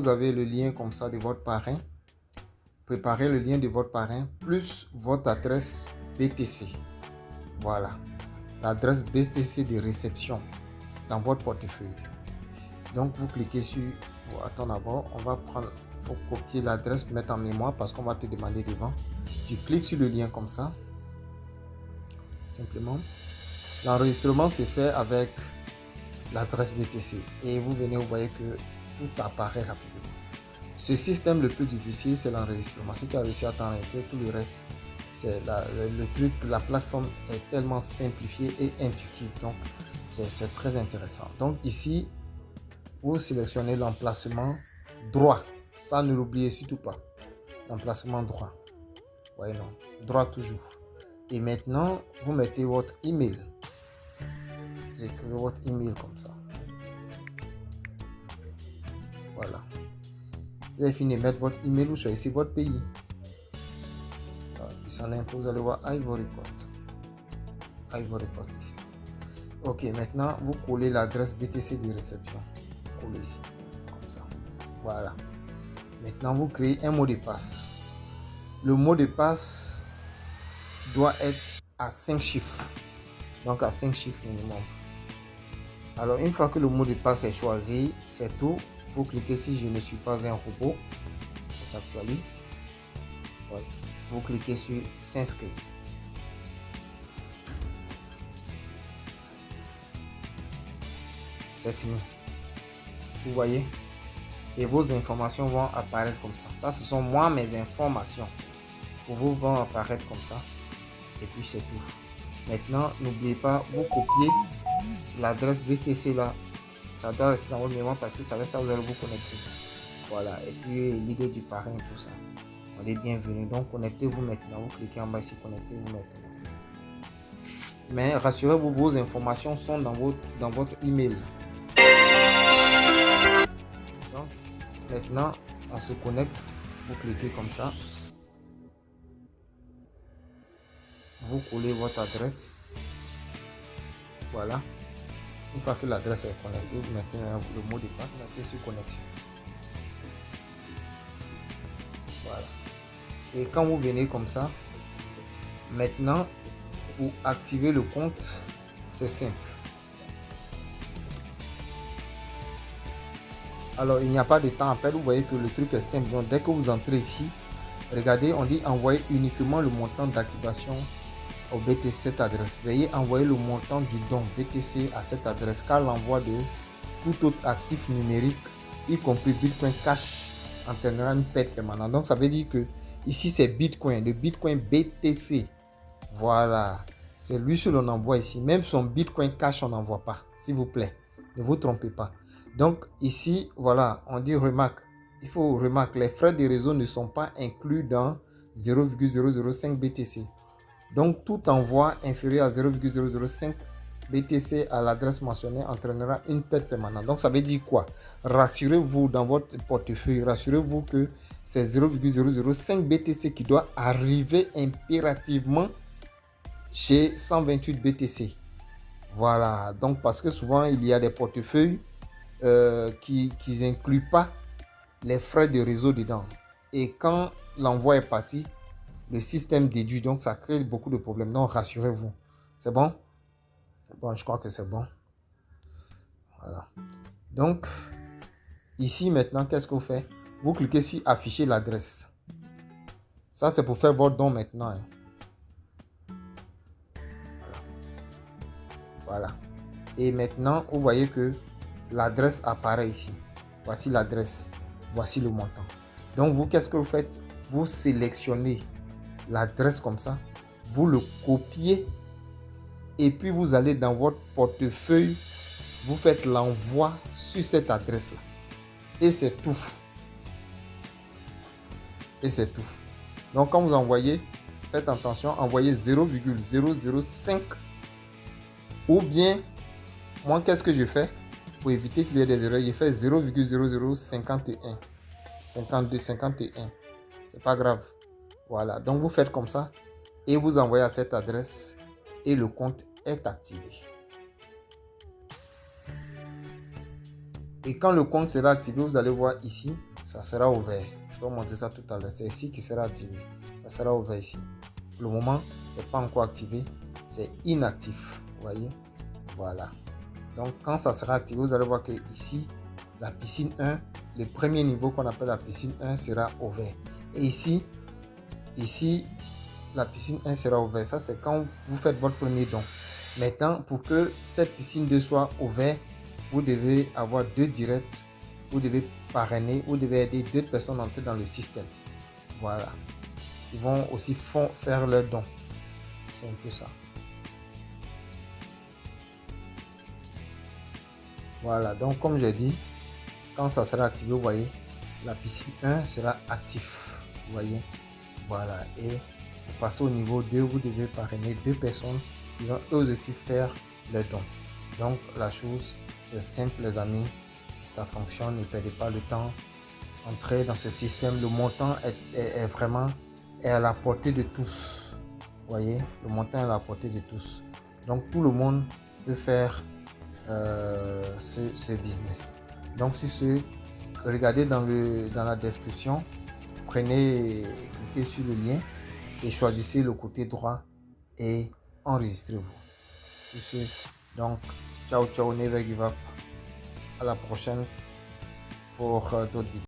vous avez le lien comme ça de votre parrain, préparez le lien de votre parrain plus votre adresse BTC. Voilà, l'adresse BTC de réception dans votre portefeuille. Donc, vous cliquez sur... Attends d'abord, on va prendre... Il faut copier l'adresse, mettre en mémoire parce qu'on va te demander devant. Tu cliques sur le lien comme ça. Simplement. L'enregistrement se fait avec l'adresse BTC. Et vous venez, vous voyez que tout apparaît rapidement. Ce système le plus difficile, c'est l'enregistrement. Si tu as réussi à t'enregistrer, tout le reste, c'est le truc. La plateforme est tellement simplifiée et intuitive. Donc, c'est très intéressant. Donc, ici, vous sélectionnez l'emplacement droit. Ça, ne l'oubliez surtout pas. L'emplacement droit. Ouais, non. Droit toujours. Et maintenant, vous mettez votre email. Vous écrivez votre email comme ça. Voilà. Vous avez fini de mettre votre email, vous choisissez votre pays. Ici en info, vous allez voir Ivory Coast. Ivory Coast ici. Ok, maintenant, vous collez l'adresse BTC de réception. Collez ici. Comme ça. Voilà. Maintenant, vous créez un mot de passe. Le mot de passe doit être à 5 chiffres. Donc, à 5 chiffres minimum. Alors, une fois que le mot de passe est choisi, c'est tout. Vous cliquez si je ne suis pas un robot. Ça s'actualise. Ouais. Vous cliquez sur s'inscrire. C'est fini. Vous voyez? Et vos informations vont apparaître comme ça. Ça, ce sont moi, mes informations. Pour vous, vont apparaître comme ça. Et puis, c'est tout. Maintenant, n'oubliez pas, vous copiez l'adresse BTC là. Ça doit rester dans votre mémoire parce que ça vous allez vous connecter. Voilà. Et puis, l'idée du parrain et tout ça. On est bienvenue. Donc, connectez-vous maintenant. Vous cliquez en bas ici, connectez-vous maintenant. Mais rassurez-vous, vos informations sont dans votre email. Donc, maintenant, on se connecte. Vous cliquez comme ça. Vous collez votre adresse. Voilà. Une fois que l'adresse est connectée, vous mettez le mot de passe, vous mettez sur connexion. Voilà. Et quand vous venez comme ça, maintenant, pour activer le compte, c'est simple. Alors, il n'y a pas de temps à perdre. Vous voyez que le truc est simple. Donc, dès que vous entrez ici, regardez, on dit envoyer uniquement le montant d'activation au BTC cette adresse. Veuillez envoyer le montant du don BTC à cette adresse car l'envoi de tout autre actif numérique, y compris Bitcoin Cash, entraînera une perte permanente. Donc, ça veut dire que ici, c'est Bitcoin, le Bitcoin BTC. Voilà. C'est lui que l'on envoie ici. Même son Bitcoin Cash, on n'envoie pas. S'il vous plaît, ne vous trompez pas. Donc, ici, voilà, on dit remarque. Il faut remarquer, les frais de réseau ne sont pas inclus dans 0,005 BTC. Donc, tout envoi inférieur à 0,005 BTC à l'adresse mentionnée entraînera une perte permanente. Donc, ça veut dire quoi? Rassurez-vous dans votre portefeuille, rassurez-vous que c'est 0,005 BTC qui doit arriver impérativement chez 128 BTC. Voilà. Donc, parce que souvent, il y a des portefeuilles qui n'incluent pas les frais de réseau dedans. Et quand l'envoi est parti, le système déduit, donc ça crée beaucoup de problèmes. Donc rassurez-vous. C'est bon? Bon, je crois que c'est bon. Voilà. Donc, ici maintenant, qu'est-ce que vous faites? Vous cliquez sur afficher l'adresse. Ça, c'est pour faire votre don maintenant. Voilà. Et maintenant, vous voyez que l'adresse apparaît ici. Voici l'adresse. Voici le montant. Donc, vous, qu'est-ce que vous faites? Vous sélectionnez l'adresse comme ça, vous le copiez et puis vous allez dans votre portefeuille, vous faites l'envoi sur cette adresse là et c'est tout. Et c'est tout. Donc quand vous envoyez, faites attention, envoyez 0,005 ou bien, moi qu'est-ce que je fais pour éviter qu'il y ait des erreurs? Je fais 0,0051 52 51. C'est pas grave. Voilà, donc vous faites comme ça et vous envoyez à cette adresse et le compte est activé. Et quand le compte sera activé, vous allez voir ici, ça sera ouvert. Je vais vous montrer ça tout à l'heure. C'est ici qui sera activé. Ça sera ouvert ici. Pour le moment, ce n'est pas encore activé. C'est inactif. Vous voyez? Voilà. Donc, quand ça sera activé, vous allez voir que ici, la piscine 1, le premier niveau qu'on appelle la piscine 1 sera ouvert. Et ici, la piscine 1 sera ouverte. Ça, c'est quand vous faites votre premier don. Maintenant, pour que cette piscine 2 soit ouverte, vous devez avoir 2 directs. Vous devez parrainer, vous devez aider 2 personnes entrées dans le système. Voilà. Ils vont aussi faire leurs dons. C'est un peu ça. Voilà. Donc, comme j'ai dit, quand ça sera activé, vous voyez, la piscine 1 sera actif. Vous voyez. Voilà. Et pour passer au niveau 2, vous devez parrainer 2 personnes qui vont eux aussi faire leurs dons. Donc, la chose, c'est simple, les amis. Ça fonctionne, ne perdez pas le temps. Entrez dans ce système. Le montant est vraiment à la portée de tous. Vous voyez, le montant est à la portée de tous. Donc, tout le monde peut faire ce business. Donc, sur ce, regardez dans la description. Prenez, cliquez sur le lien et choisissez le côté droit et enregistrez-vous. Sur ce, donc, ciao, ciao, never give up. À la prochaine pour d'autres vidéos.